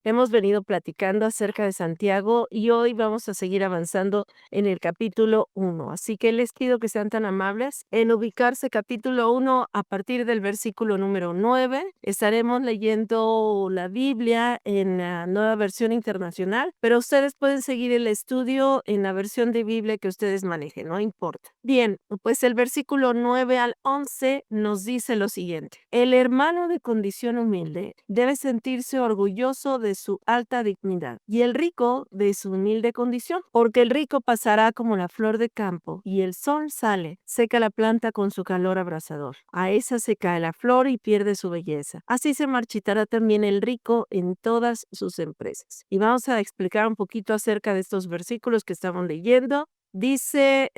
Hemos venido platicando acerca de Santiago y hoy vamos a seguir avanzando en el capítulo 1. Así que les pido que sean tan amables en ubicarse capítulo 1 a partir del versículo número 9. Estaremos leyendo la Biblia en la Nueva Versión Internacional, pero ustedes pueden seguir el estudio en la versión de Biblia que ustedes manejen, no importa. Bien, pues el versículo 9 al 11 nos dice lo siguiente: el hermano de condición humilde debe sentirse orgulloso de su alta dignidad, y el rico de su humilde condición, porque el rico pasará como la flor de campo, y el sol sale, seca la planta con su calor abrasador. A esa se cae la flor y pierde su belleza. Así se marchitará también el rico en todas sus empresas. Y vamos a explicar un poquito acerca de estos versículos que estamos leyendo. Dice,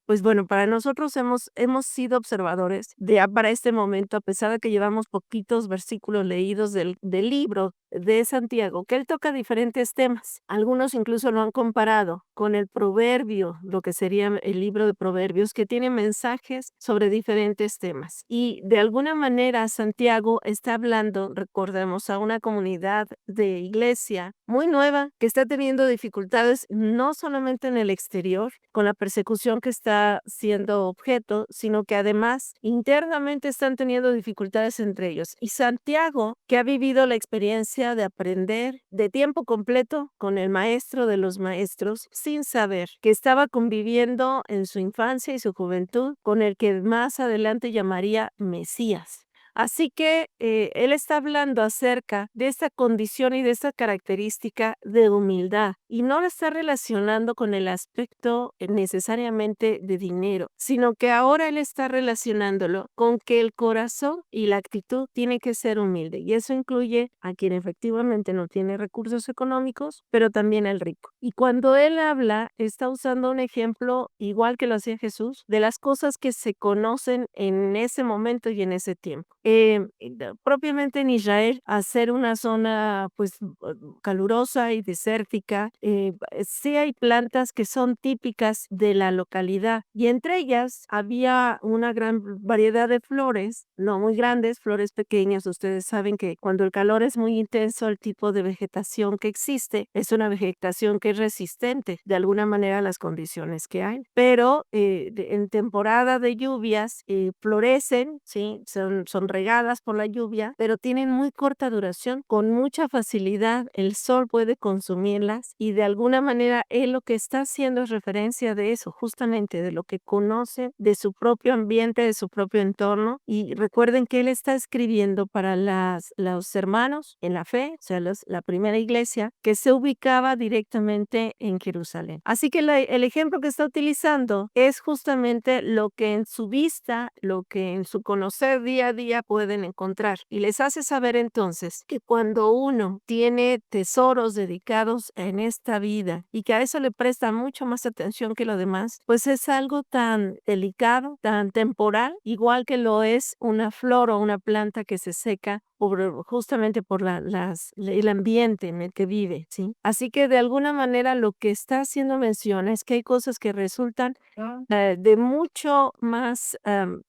pues bueno, para nosotros hemos sido observadores de para este momento, a pesar de que llevamos poquitos versículos leídos del libro de Santiago, que él toca diferentes temas. Algunos incluso lo han comparado con el proverbio, lo que sería el libro de Proverbios, que tiene mensajes sobre diferentes temas. Y de alguna manera Santiago está hablando, recordemos, a una comunidad de iglesia muy nueva que está teniendo dificultades no solamente en el exterior, con la persecución que está siendo objeto, sino que además internamente están teniendo dificultades entre ellos. Y Santiago, que ha vivido la experiencia de aprender de tiempo completo con el maestro de los maestros, sin saber que estaba conviviendo en su infancia y su juventud con el que más adelante llamaría Mesías. Así que él está hablando acerca de esta condición y de esta característica de humildad, y no lo está relacionando con el aspecto necesariamente de dinero, sino que ahora él está relacionándolo con que el corazón y la actitud tiene que ser humilde, y eso incluye a quien efectivamente no tiene recursos económicos, pero también al rico. Y cuando él habla, está usando un ejemplo igual que lo hacía Jesús, de las cosas que se conocen en ese momento y en ese tiempo. Propiamente en Israel, hacer una zona pues calurosa y desértica, sí hay plantas que son típicas de la localidad, y entre ellas había una gran variedad de flores, no muy grandes, flores pequeñas. Ustedes saben que cuando el calor es muy intenso, el tipo de vegetación que existe es una vegetación que es resistente de alguna manera a las condiciones que hay, pero en temporada de lluvias florecen, ¿sí? Son regadas por la lluvia, pero tienen muy corta duración. Con mucha facilidad el sol puede consumirlas, y de alguna manera él lo que está haciendo es referencia de eso, justamente de lo que conoce de su propio ambiente, de su propio entorno. Y recuerden que él está escribiendo para los hermanos en la fe, o sea, la primera iglesia que se ubicaba directamente en Jerusalén. Así que el ejemplo que está utilizando es justamente lo que en su vista, lo que en su conocer día a día pueden encontrar, y les hace saber entonces que cuando uno tiene tesoros dedicados en esta vida y que a eso le presta mucho más atención que lo demás, pues es algo tan delicado, tan temporal, igual que lo es una flor o una planta que se seca justamente por el ambiente en el que vive, ¿sí? Así que de alguna manera lo que está haciendo mención es que hay cosas que resultan de mucho más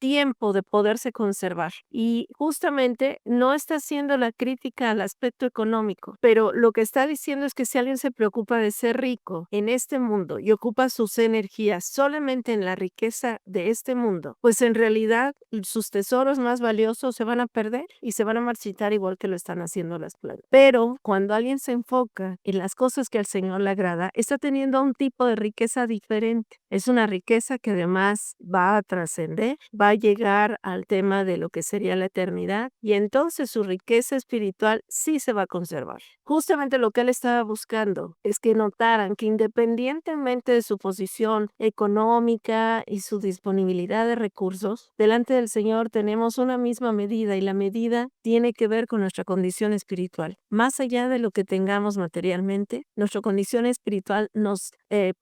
tiempo de poderse conservar. Y justamente no está haciendo la crítica al aspecto económico, pero lo que está diciendo es que si alguien se preocupa de ser rico en este mundo y ocupa sus energías solamente en la riqueza de este mundo, pues en realidad sus tesoros más valiosos se van a perder y se van a marchitar igual que lo están haciendo las plantas. Pero cuando alguien se enfoca en las cosas que al Señor le agrada, está teniendo un tipo de riqueza diferente. Es una riqueza que además va a trascender, va a llegar al tema de lo que sería la eternidad, y entonces su riqueza espiritual sí se va a conservar. Justamente lo que él estaba buscando es que notaran que independientemente de su posición económica y su disponibilidad de recursos, delante del Señor tenemos una misma medida, y la medida tiene que ver con nuestra condición espiritual. Más allá de lo que tengamos materialmente, nuestra condición espiritual nos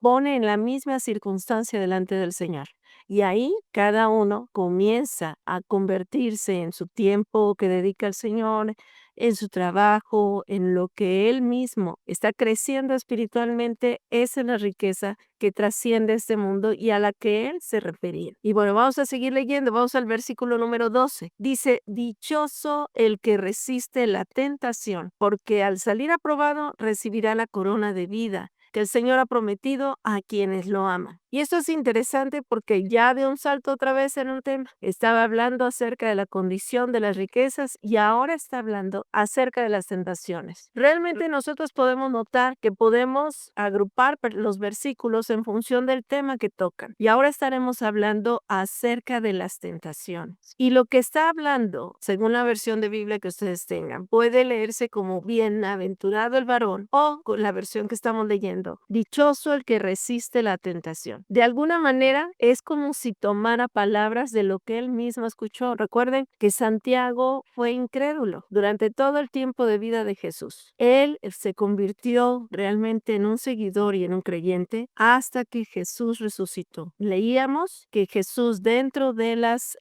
pone en la misma circunstancia delante del Señor. Y ahí cada uno comienza a convertirse en su tiempo que dedica al Señor, en su trabajo, en lo que él mismo está creciendo espiritualmente, esa es la riqueza que trasciende este mundo y a la que él se refería. Y bueno, vamos a seguir leyendo, vamos al versículo número 12. Dice, dichoso el que resiste la tentación, porque al salir aprobado recibirá la corona de vida que el Señor ha prometido a quienes lo aman. Y esto es interesante porque ya de un salto otra vez en un tema. Estaba hablando acerca de la condición de las riquezas y ahora está hablando acerca de las tentaciones. Realmente nosotros podemos notar que podemos agrupar los versículos en función del tema que tocan. Y ahora estaremos hablando acerca de las tentaciones. Y lo que está hablando, según la versión de Biblia que ustedes tengan, puede leerse como bienaventurado el varón o con la versión que estamos leyendo, dichoso el que resiste la tentación. De alguna manera es como si tomara palabras de lo que él mismo escuchó. Recuerden que Santiago fue incrédulo durante todo el tiempo de vida de Jesús. Él se convirtió realmente en un seguidor y en un creyente hasta que Jesús resucitó. Leíamos que Jesús, dentro de las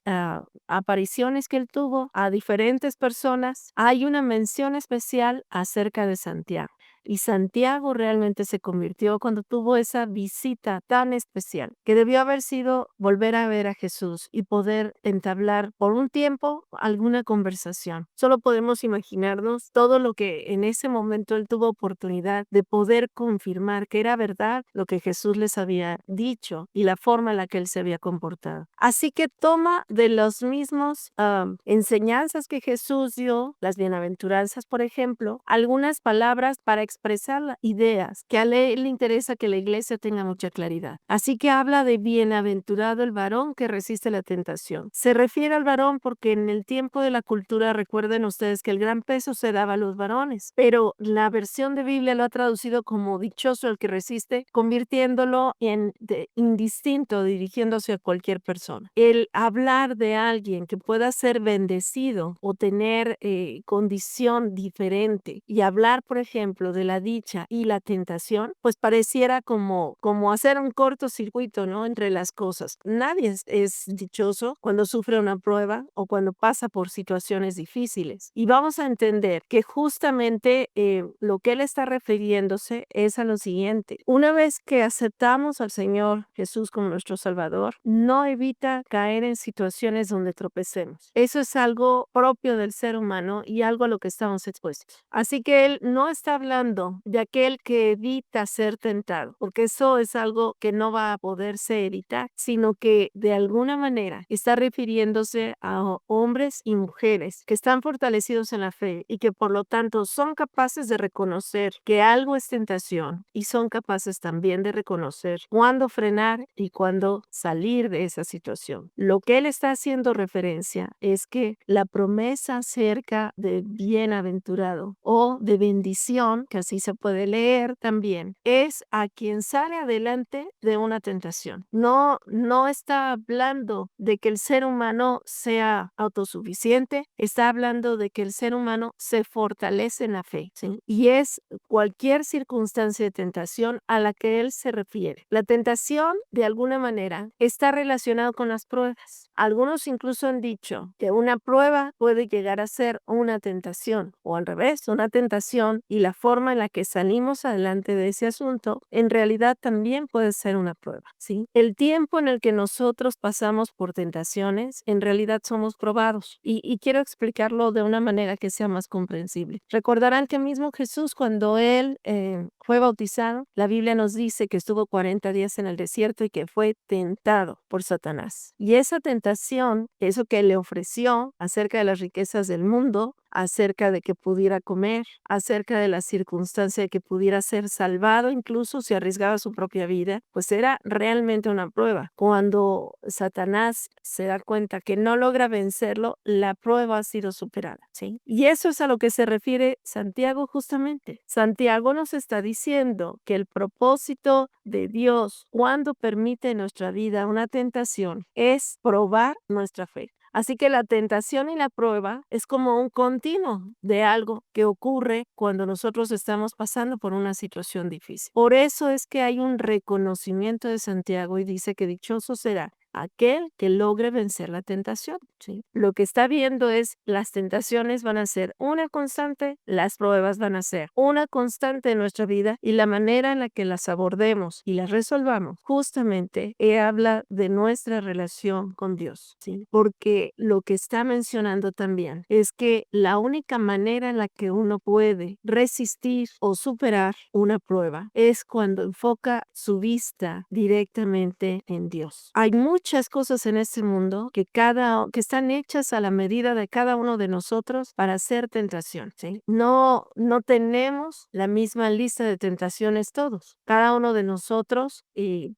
apariciones que él tuvo a diferentes personas, hay una mención especial acerca de Santiago. Y Santiago realmente se convirtió cuando tuvo esa visita tan especial, que debió haber sido volver a ver a Jesús y poder entablar por un tiempo alguna conversación. Solo podemos imaginarnos todo lo que en ese momento él tuvo oportunidad de poder confirmar que era verdad lo que Jesús les había dicho y la forma en la que él se había comportado. Así que toma de los mismos enseñanzas que Jesús dio, las bienaventuranzas, por ejemplo, algunas palabras para expresar ideas que a él le interesa que la iglesia tenga mucha claridad. Así que habla de bienaventurado el varón que resiste la tentación. Se refiere al varón porque en el tiempo de la cultura, recuerden ustedes que el gran peso se daba a los varones, pero la versión de Biblia lo ha traducido como dichoso el que resiste, convirtiéndolo en indistinto, dirigiéndose a cualquier persona. El hablar de alguien que pueda ser bendecido o tener condición diferente y hablar, por ejemplo, de la dicha y la tentación, pues pareciera como hacer un cortocircuito, ¿no? Entre las cosas. Nadie es dichoso cuando sufre una prueba o cuando pasa por situaciones difíciles. Y vamos a entender que justamente lo que él está refiriéndose es a lo siguiente. Una vez que aceptamos al Señor Jesús como nuestro Salvador, no evita caer en situaciones donde tropecemos. Eso es algo propio del ser humano y algo a lo que estamos expuestos. Así que él no está hablando de aquel que evita ser tentado, porque eso es algo que no va a poderse evitar, sino que de alguna manera está refiriéndose a hombres y mujeres que están fortalecidos en la fe y que por lo tanto son capaces de reconocer que algo es tentación y son capaces también de reconocer cuándo frenar y cuándo salir de esa situación. Lo que él está haciendo referencia es que la promesa acerca de bienaventurado o de bendición, que así se puede leer también, es a quien sale adelante de una tentación. No está hablando de que el ser humano sea autosuficiente, está hablando de que el ser humano se fortalece en la fe, ¿sí? Y es cualquier circunstancia de tentación a la que él se refiere. La tentación, de alguna manera, está relacionada con las pruebas. Algunos incluso han dicho que una prueba puede llegar a ser una tentación, o al revés, una tentación y la forma en la que salimos adelante de ese asunto, en realidad también puede ser una prueba, ¿sí? El tiempo en el que nosotros pasamos por tentaciones, en realidad somos probados. Y quiero explicarlo de una manera que sea más comprensible. Recordarán que mismo Jesús, cuando él fue bautizado, la Biblia nos dice que estuvo 40 días en el desierto y que fue tentado por Satanás. Y esa tentación, eso que le ofreció acerca de las riquezas del mundo, acerca de que pudiera comer, acerca de la circunstancia de que pudiera ser salvado, incluso si arriesgaba su propia vida, pues era realmente una prueba. Cuando Satanás se da cuenta que no logra vencerlo, la prueba ha sido superada, ¿sí? Y eso es a lo que se refiere Santiago justamente. Santiago nos está diciendo que el propósito de Dios cuando permite en nuestra vida una tentación es probar nuestra fe. Así que la tentación y la prueba es como un continuo de algo que ocurre cuando nosotros estamos pasando por una situación difícil. Por eso es que hay un reconocimiento de Santiago y dice que dichoso será aquel que logre vencer la tentación, ¿sí? Lo que está viendo es las tentaciones van a ser una constante, las pruebas van a ser una constante en nuestra vida y la manera en la que las abordemos y las resolvamos justamente habla de nuestra relación con Dios, ¿sí? Porque lo que está mencionando también es que la única manera en la que uno puede resistir o superar una prueba es cuando enfoca su vista directamente en Dios. Hay muchas cosas en este mundo que están hechas a la medida de cada uno de nosotros para hacer tentación, ¿sí? No tenemos la misma lista de tentaciones todos. Cada uno de nosotros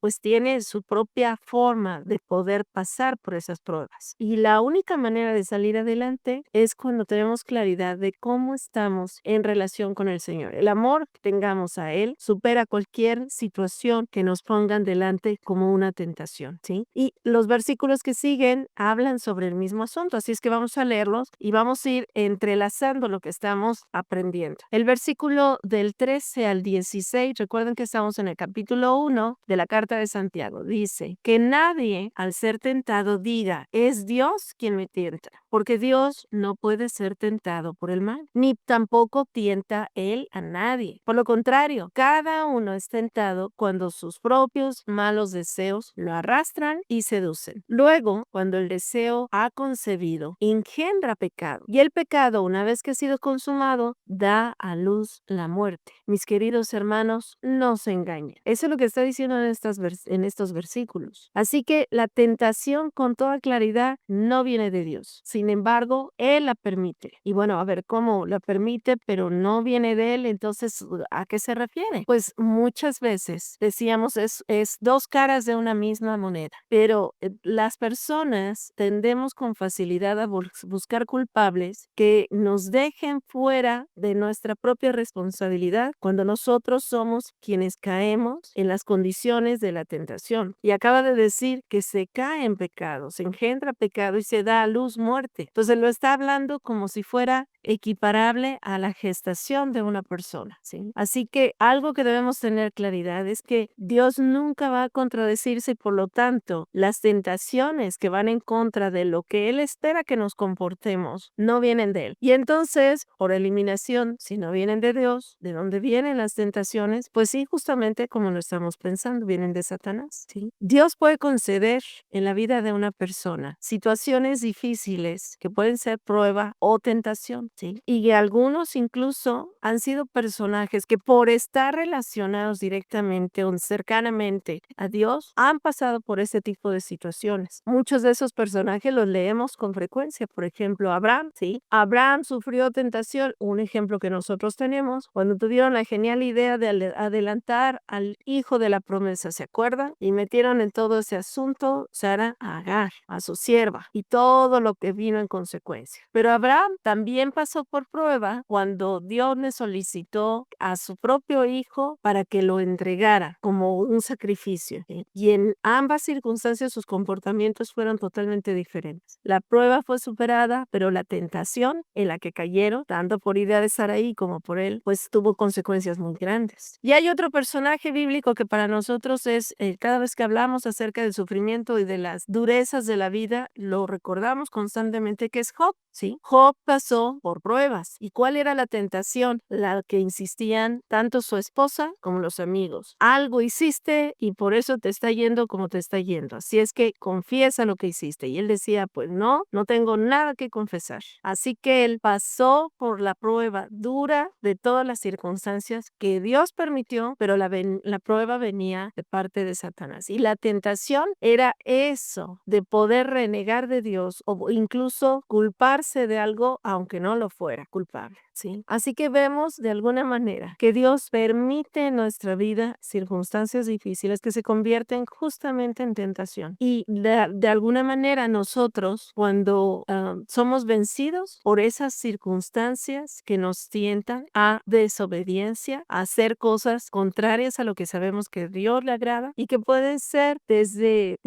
pues tiene su propia forma de poder pasar por esas pruebas. Y la única manera de salir adelante es cuando tenemos claridad de cómo estamos en relación con el Señor. El amor que tengamos a Él supera cualquier situación que nos pongan delante como una tentación, ¿sí? Y los versículos que siguen hablan sobre el mismo asunto, así es que vamos a leerlos y vamos a ir entrelazando lo que estamos aprendiendo. El versículo del 13 al 16, recuerden que estamos en el capítulo 1 de la carta de Santiago, dice que nadie al ser tentado diga, es Dios quien me tienta, porque Dios no puede ser tentado por el mal, ni tampoco tienta Él a nadie. Por lo contrario, cada uno es tentado cuando sus propios malos deseos lo arrastran y seducen. Luego, cuando el deseo ha concebido, engendra pecado, y el pecado, una vez que ha sido consumado, da a luz la muerte. Mis queridos hermanos, no se engañen. Eso es lo que está diciendo en estos versículos. Así que la tentación con toda claridad no viene de Dios. Sin embargo, Él la permite. Y bueno, a ver cómo la permite, pero no viene de Él. Entonces, ¿a qué se refiere? Pues muchas veces decíamos es dos caras de una misma moneda. Pero las personas tendemos con facilidad a buscar culpables que nos dejen fuera de nuestra propia responsabilidad cuando nosotros somos quienes caemos en las condiciones de la tentación. Y acaba de decir que se cae en pecado, se engendra pecado y se da a luz muerte. Entonces lo está hablando como si fuera equiparable a la gestación de una persona, ¿sí? Así que algo que debemos tener claridad es que Dios nunca va a contradecirse y por lo tanto las tentaciones que van en contra de lo que Él espera que nos comportemos no vienen de Él. Y entonces, por eliminación, si no vienen de Dios, ¿de dónde vienen las tentaciones? Pues sí, justamente como lo estamos pensando, vienen de Satanás, ¿sí? Dios puede conceder en la vida de una persona situaciones difíciles que pueden ser prueba o tentación, ¿sí? Y algunos incluso han sido personajes que por estar relacionados directamente o cercanamente a Dios han pasado por ese tipo de situaciones. Muchos de esos personajes los leemos con frecuencia. Por ejemplo, Abraham, ¿sí? Abraham sufrió tentación. Un ejemplo que nosotros tenemos cuando tuvieron la genial idea de adelantar al hijo de la promesa, ¿se acuerdan? Y metieron en todo ese asunto Sara a Agar, a su sierva, y todo lo que vino en consecuencia. Pero Abraham también pasó por prueba cuando Dios le solicitó a su propio hijo para que lo entregara como un sacrificio, ¿sí? Y en ambas circunstancias sus comportamientos fueron totalmente diferentes. La prueba fue superada, pero la tentación en la que cayeron, tanto por idea de Saraí como por él, pues tuvo consecuencias muy grandes. Y hay otro personaje bíblico que para nosotros es, cada vez que hablamos acerca del sufrimiento y de las durezas de la vida, lo recordamos constantemente, que es Job, ¿sí? Job pasó por pruebas. ¿Y cuál era la tentación? La que insistían tanto su esposa como los amigos. Algo hiciste y por eso te está yendo como te está yendo. Así es que confiesa lo que hiciste. Y él decía, pues no tengo nada que confesar. Así que él pasó por la prueba dura de todas las circunstancias que Dios permitió, pero la prueba venía de parte de Satanás. Y la tentación era eso, de poder renegar de Dios o incluso culparse de algo aunque no lo fuera culpable, ¿sí? Así que vemos de alguna manera que Dios permite en nuestra vida circunstancias difíciles que se convierten justamente en tentación. Y de alguna manera nosotros cuando somos vencidos por esas circunstancias que nos tientan a desobediencia, a hacer cosas contrarias a lo que sabemos que Dios le agrada y que pueden ser desde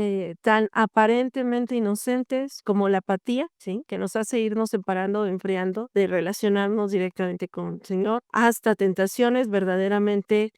tan aparentemente inocentes como la apatía, ¿sí? Que nos hace irnos separando o enfriando hablando de relacionarnos directamente con el Señor, hasta tentaciones verdaderamente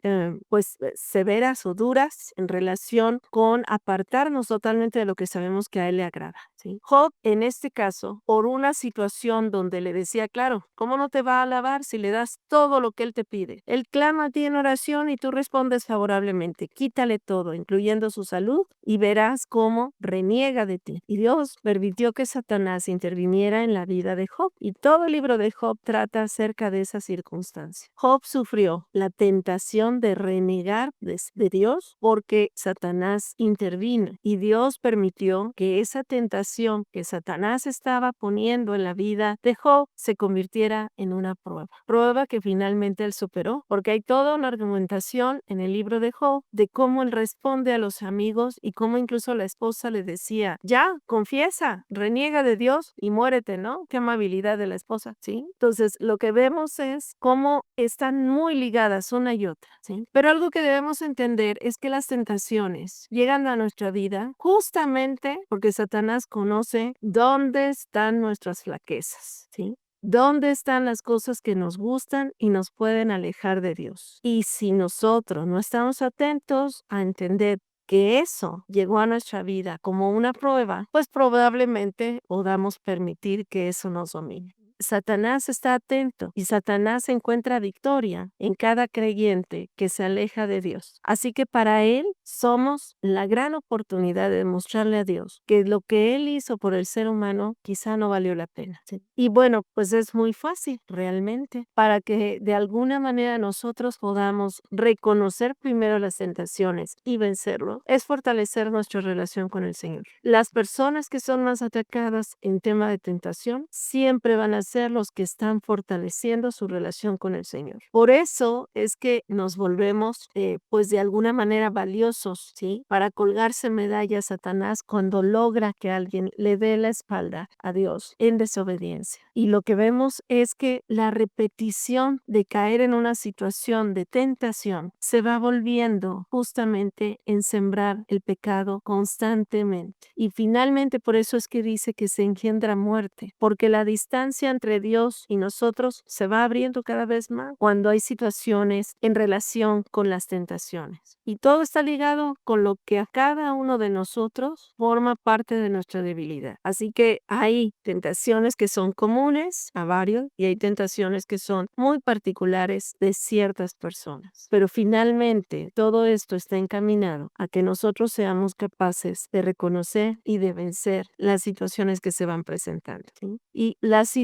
severas o duras en relación con apartarnos totalmente de lo que sabemos que a Él le agrada, ¿sí? Job, en este caso, por una situación donde le decía, claro, ¿cómo no te va a alabar si le das todo lo que Él te pide? Él clama a ti en oración y tú respondes favorablemente. Quítale todo, incluyendo su salud, y verás cómo reniega de ti. Y Dios permitió que Satanás interviniera en la vida de Job. Y todo el libro de Job trata acerca de esa circunstancia. Job sufrió la tentación de renegar de Dios porque Satanás intervino. Y Dios permitió que esa tentación que Satanás estaba poniendo en la vida de Job se convirtiera en una prueba. Prueba que finalmente él superó, porque hay toda una argumentación en el libro de Job de cómo él responde a los amigos y cómo incluso la esposa le decía, ya, confiesa, reniega de Dios y muérete, ¿no? Qué amabilidad de la esposa, ¿sí? Entonces, lo que vemos es cómo están muy ligadas una y otra, ¿sí? Pero algo que debemos entender es que las tentaciones llegan a nuestra vida justamente porque Satanás conoce dónde están nuestras flaquezas, ¿sí? ¿Dónde están las cosas que nos gustan y nos pueden alejar de Dios? Y si nosotros no estamos atentos a entender que eso llegó a nuestra vida como una prueba, pues probablemente podamos permitir que eso nos domine. Satanás está atento y Satanás encuentra victoria en cada creyente que se aleja de Dios. Así que para él somos la gran oportunidad de demostrarle a Dios que lo que él hizo por el ser humano quizá no valió la pena, ¿sí? Y bueno, pues es muy fácil realmente para que de alguna manera nosotros podamos reconocer primero las tentaciones y vencerlo, es fortalecer nuestra relación con el Señor. Las personas que son más atacadas en tema de tentación siempre van a ser los que están fortaleciendo su relación con el Señor. Por eso es que nos volvemos, pues de alguna manera valiosos, ¿sí? Para colgarse medalla a Satanás cuando logra que alguien le dé la espalda a Dios en desobediencia. Y lo que vemos es que la repetición de caer en una situación de tentación se va volviendo justamente en sembrar el pecado constantemente. Y finalmente por eso es que dice que se engendra muerte, porque la distancia entre Dios y nosotros se va abriendo cada vez más cuando hay situaciones en relación con las tentaciones. Y todo está ligado con lo que a cada uno de nosotros forma parte de nuestra debilidad. Así que hay tentaciones que son comunes a varios y hay tentaciones que son muy particulares de ciertas personas. Pero finalmente todo esto está encaminado a que nosotros seamos capaces de reconocer y de vencer las situaciones que se van presentando, ¿sí? Y las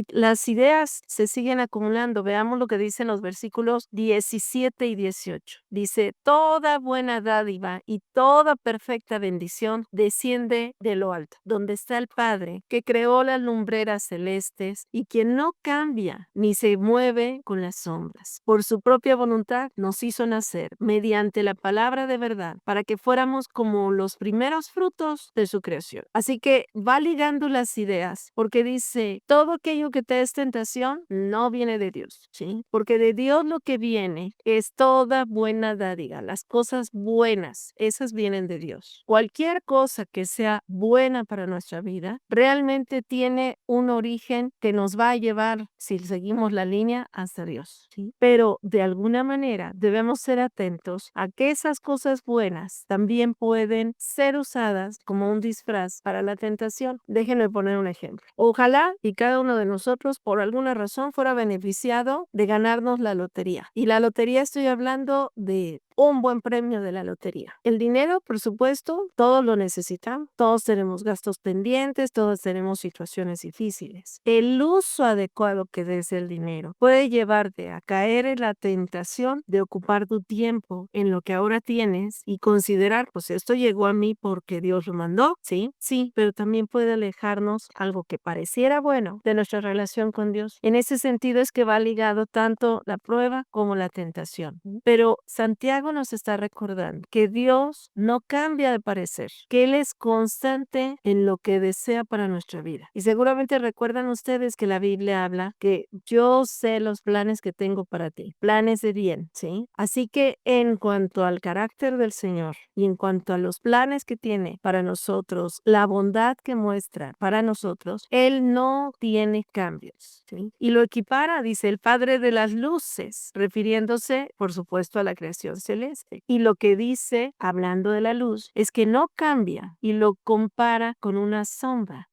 ideas se siguen acumulando. Veamos lo que dicen los versículos 17 y 18. Dice, toda buena dádiva y toda perfecta bendición desciende de lo alto, donde está el Padre, que creó las lumbreras celestes y quien no cambia ni se mueve con las sombras. Por su propia voluntad nos hizo nacer mediante la palabra de verdad para que fuéramos como los primeros frutos de su creación. Así que va ligando las ideas porque dice, todo aquello que te es tentación no viene de Dios, ¿sí? Porque de Dios lo que viene es toda buena dádiva, las cosas buenas, esas vienen de Dios. Cualquier cosa que sea buena para nuestra vida realmente tiene un origen que nos va a llevar, si seguimos la línea, hasta Dios, ¿sí? Pero de alguna manera debemos ser atentos a que esas cosas buenas también pueden ser usadas como un disfraz para la tentación. Déjenme poner un ejemplo. Ojalá y cada uno de nosotros por alguna razón fuera beneficiado de ganarnos la lotería. Y la lotería estoy hablando de un buen premio de la lotería. El dinero, por supuesto, todos lo necesitamos, todos tenemos gastos pendientes, todos tenemos situaciones difíciles. El uso adecuado que des del dinero puede llevarte a caer en la tentación de ocupar tu tiempo en lo que ahora tienes y considerar, pues esto llegó a mí porque Dios lo mandó, ¿sí? Sí, pero también puede alejarnos algo que pareciera bueno de nuestra relación con Dios. En ese sentido es que va ligado tanto la prueba como la tentación. Pero Santiago Santiago nos está recordando que Dios no cambia de parecer, que Él es constante en lo que desea para nuestra vida. Y seguramente recuerdan ustedes que la Biblia habla que yo sé los planes que tengo para ti, planes de bien, ¿sí? Así que en cuanto al carácter del Señor y en cuanto a los planes que tiene para nosotros, la bondad que muestra para nosotros, Él no tiene cambios, ¿sí? Y lo equipara, dice, el Padre de las luces, refiriéndose, por supuesto, a la creación celeste. Y lo que dice, hablando de la luz, es que no cambia y lo compara con una sombra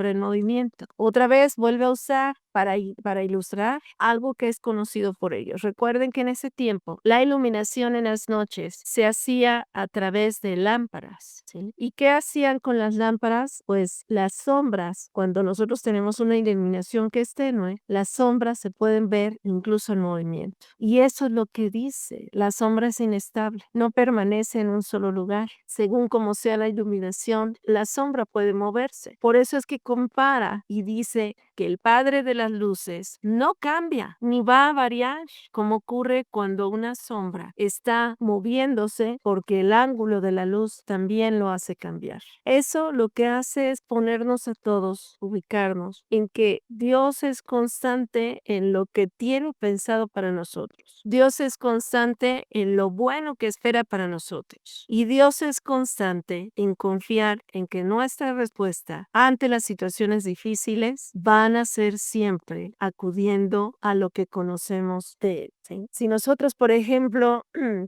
en movimiento. Otra vez vuelve a usar para ilustrar algo que es conocido por ellos. Recuerden que en ese tiempo la iluminación en las noches se hacía a través de lámparas, ¿sí? ¿Y qué hacían con las lámparas? Pues las sombras, cuando nosotros tenemos una iluminación que es tenue, las sombras se pueden ver incluso en movimiento. Y eso es lo que dice, la sombra es inestable, no permanece en un solo lugar. Según como sea la iluminación, la sombra puede moverse. Por eso es que compara y dice que el Padre de las luces no cambia ni va a variar, como ocurre cuando una sombra está moviéndose, porque el ángulo de la luz también lo hace cambiar. Eso lo que hace es ponernos a todos, ubicarnos en que Dios es constante en lo que tiene pensado para nosotros. Dios es constante en lo bueno que espera para nosotros. Y Dios es constante en confiar en que nuestra respuesta ante las situaciones difíciles van a ser siempre acudiendo a lo que conocemos de Él, ¿sí? Si nosotros, por ejemplo,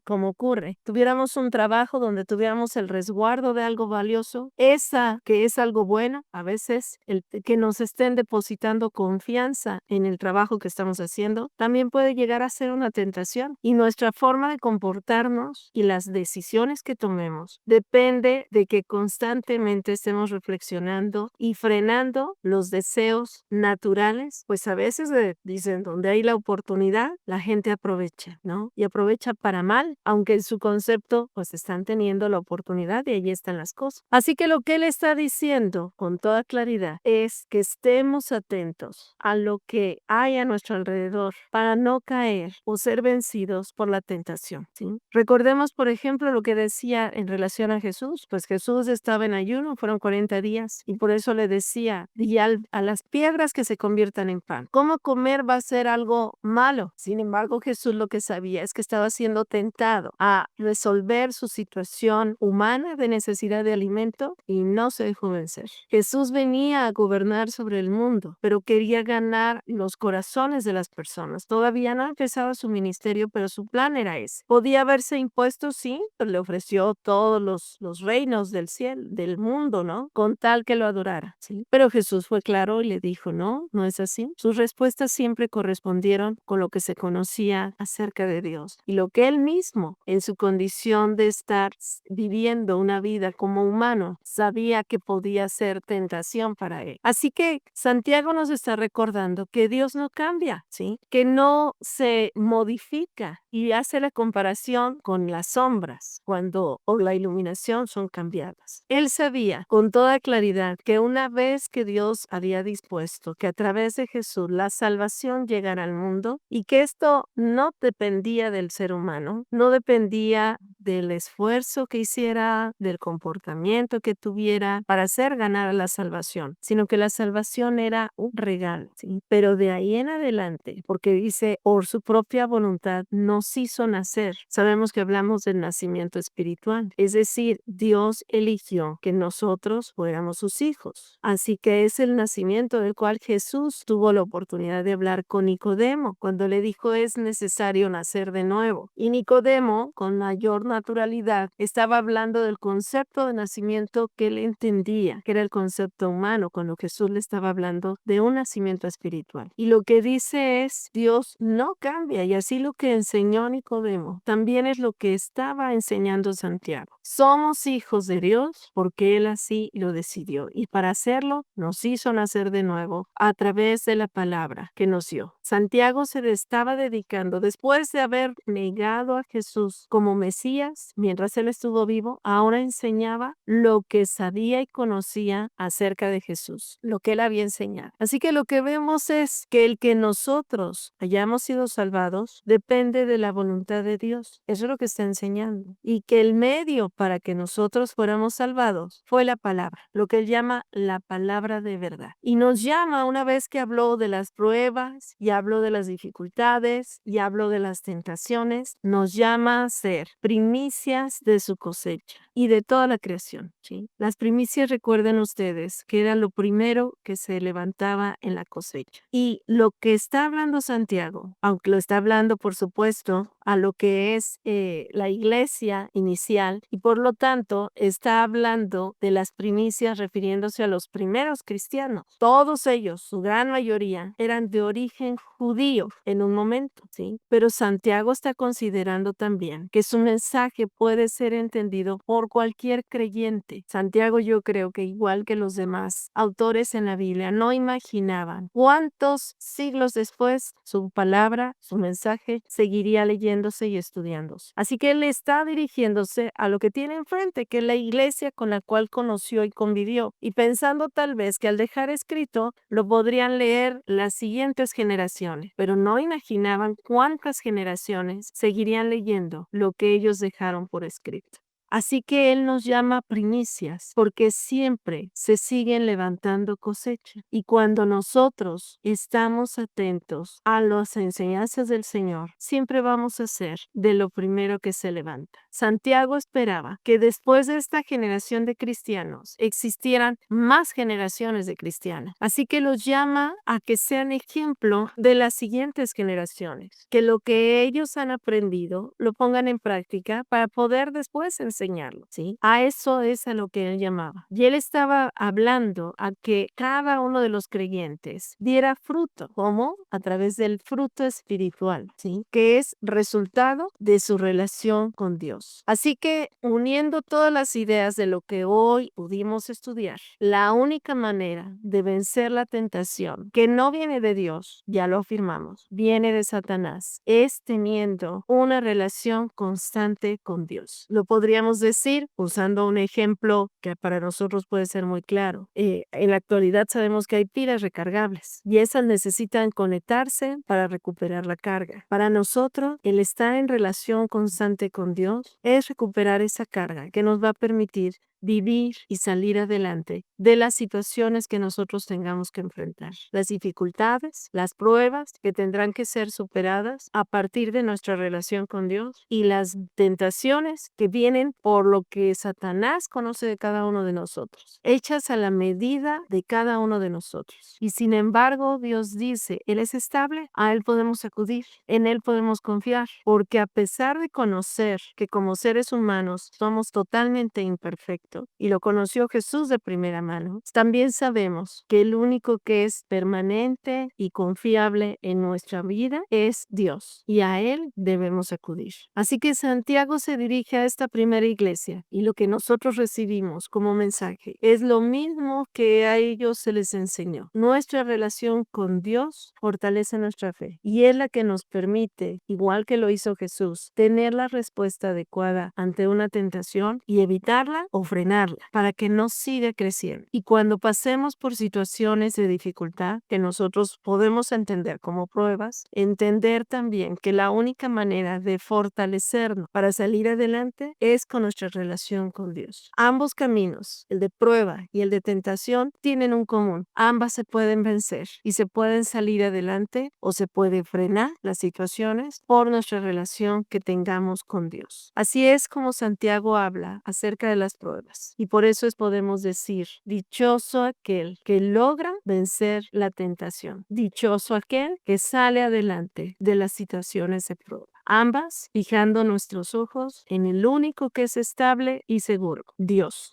como ocurre, tuviéramos un trabajo donde tuviéramos el resguardo de algo valioso, esa que es algo bueno, a veces el que nos estén depositando confianza en el trabajo que estamos haciendo, también puede llegar a ser una tentación. Y nuestra forma de comportarnos y las decisiones que tomemos depende de que constantemente estemos reflexionando y frenando los deseos naturales, pues a veces dicen, donde hay la oportunidad, la gente aprovecha, ¿no? Y aprovecha para mal, aunque en su concepto, pues están teniendo la oportunidad y ahí están las cosas. Así que lo que él está diciendo con toda claridad es que estemos atentos a lo que hay a nuestro alrededor para no caer o ser vencidos por la tentación, ¿sí? Recordemos, por ejemplo, lo que decía en relación a Jesús, pues Jesús estaba en ayuno, fueron 40 días, y por eso le decía, y a las piedras que se conviertan en pan. ¿Cómo comer va a ser algo malo? Sin embargo, Jesús lo que sabía es que estaba siendo tentado a resolver su situación humana de necesidad de alimento y no se dejó vencer. Jesús venía a gobernar sobre el mundo, pero quería ganar los corazones de las personas. Todavía no empezaba su ministerio, pero su plan era ese. Podía haberse impuesto, sí, pero le ofreció todos los reinos del cielo, del mundo, ¿no? Con tal que lo adorara, ¿sí? Pero Jesús fue claro y le dijo, no, no es así. Sus respuestas siempre correspondieron con lo que se conocía acerca de Dios y lo que él mismo, en su condición de estar viviendo una vida como humano, sabía que podía ser tentación para él. Así que Santiago nos está recordando que Dios no cambia, ¿sí? Que no se modifica, y hace la comparación con las sombras cuando o la iluminación son cambiadas. Él sabía con toda claridad que una vez que Dios había dispuesto que a través de Jesús la salvación llegara al mundo y que esto no dependía del ser humano, no dependía del esfuerzo que hiciera, del comportamiento que tuviera para hacer ganar la salvación, sino que la salvación era un regalo, ¿sí? Pero de ahí en adelante, porque dice, por su propia voluntad nos hizo nacer. Sabemos que hablamos del nacimiento espiritual, es decir, Dios eligió que nosotros fuéramos sus hijos. Así que es el nacimiento del cual Jesús tuvo la oportunidad de hablar con Nicodemo cuando le dijo es necesario nacer de nuevo. Y Nicodemo, con mayor naturalidad, estaba hablando del concepto de nacimiento que él entendía, que era el concepto humano, cuando Jesús le estaba hablando de un nacimiento espiritual. Y lo que dice es, Dios no cambia, y así lo que enseñó Nicodemo también es lo que estaba enseñando Santiago. Somos hijos de Dios porque Él así lo decidió, y para hacerlo nos hizo nacer de nuevo a través de la palabra que nos dio. Santiago se le estaba dedicando, después de haber negado a Jesús como Mesías días, mientras él estuvo vivo, ahora enseñaba lo que sabía y conocía acerca de Jesús, lo que él había enseñado. Así que lo que vemos es que el que nosotros hayamos sido salvados depende de la voluntad de Dios. Eso es lo que está enseñando. Y que el medio para que nosotros fuéramos salvados fue la palabra, lo que él llama la palabra de verdad. Y nos llama, una vez que habló de las pruebas y habló de las dificultades y habló de las tentaciones, nos llama a ser primicias de su cosecha y de toda la creación, ¿sí? Las primicias, recuerden ustedes, que era lo primero que se levantaba en la cosecha. Y lo que está hablando Santiago, aunque lo está hablando, por supuesto, a lo que es la iglesia inicial, y por lo tanto está hablando de las primicias refiriéndose a los primeros cristianos. Todos ellos, su gran mayoría, eran de origen judío en un momento, ¿sí? Pero Santiago está considerando también que su mensaje puede ser entendido por cualquier creyente. Santiago, yo creo que igual que los demás autores en la Biblia, no imaginaban cuántos siglos después su palabra, su mensaje, seguiría leyéndose y estudiándose. Así que él está dirigiéndose a lo que tiene enfrente, que es la iglesia con la cual conoció y convivió, y pensando tal vez que al dejar escrito lo podrían leer las siguientes generaciones, pero no imaginaban cuántas generaciones seguirían leyendo lo que ellos dejaron por escrito. Así que Él nos llama primicias, porque siempre se siguen levantando cosecha. Y cuando nosotros estamos atentos a las enseñanzas del Señor, siempre vamos a ser de lo primero que se levanta. Santiago esperaba que después de esta generación de cristianos existieran más generaciones de cristianos. Así que los llama a que sean ejemplo de las siguientes generaciones, que lo que ellos han aprendido lo pongan en práctica para poder después enseñarlo, ¿sí? A eso es a lo que él llamaba. Y él estaba hablando a que cada uno de los creyentes diera fruto. ¿Cómo? A través del fruto espiritual, ¿sí? Que es resultado de su relación con Dios. Así que, uniendo todas las ideas de lo que hoy pudimos estudiar, la única manera de vencer la tentación, que no viene de Dios, ya lo afirmamos, viene de Satanás, es teniendo una relación constante con Dios. Lo podríamos decir usando un ejemplo que para nosotros puede ser muy claro. En la actualidad sabemos que hay pilas recargables y esas necesitan conectarse para recuperar la carga. Para nosotros, el estar en relación constante con Dios es recuperar esa carga que nos va a permitir vivir y salir adelante de las situaciones que nosotros tengamos que enfrentar. Las dificultades, las pruebas que tendrán que ser superadas a partir de nuestra relación con Dios y las tentaciones que vienen por lo que Satanás conoce de cada uno de nosotros, hechas a la medida de cada uno de nosotros. Y sin embargo, Dios dice, Él es estable, a Él podemos acudir, en Él podemos confiar, porque a pesar de conocer que como seres humanos somos totalmente imperfectos, y lo conoció Jesús de primera mano, también sabemos que el único que es permanente y confiable en nuestra vida es Dios, y a Él debemos acudir. Así que Santiago se dirige a esta primera iglesia, y lo que nosotros recibimos como mensaje es lo mismo que a ellos se les enseñó. Nuestra relación con Dios fortalece nuestra fe, y es la que nos permite, igual que lo hizo Jesús, tener la respuesta adecuada ante una tentación y evitarla o frenarla para que no siga creciendo. Y cuando pasemos por situaciones de dificultad que nosotros podemos entender como pruebas, entender también que la única manera de fortalecernos para salir adelante es con nuestra relación con Dios. Ambos caminos, el de prueba y el de tentación, tienen un común. Ambas se pueden vencer y se pueden salir adelante o se puede frenar las situaciones por nuestra relación que tengamos con Dios. Así es como Santiago habla acerca de las pruebas. Y por eso podemos decir, dichoso aquel que logra vencer la tentación. Dichoso aquel que sale adelante de las situaciones de prueba. Ambas fijando nuestros ojos en el único que es estable y seguro, Dios.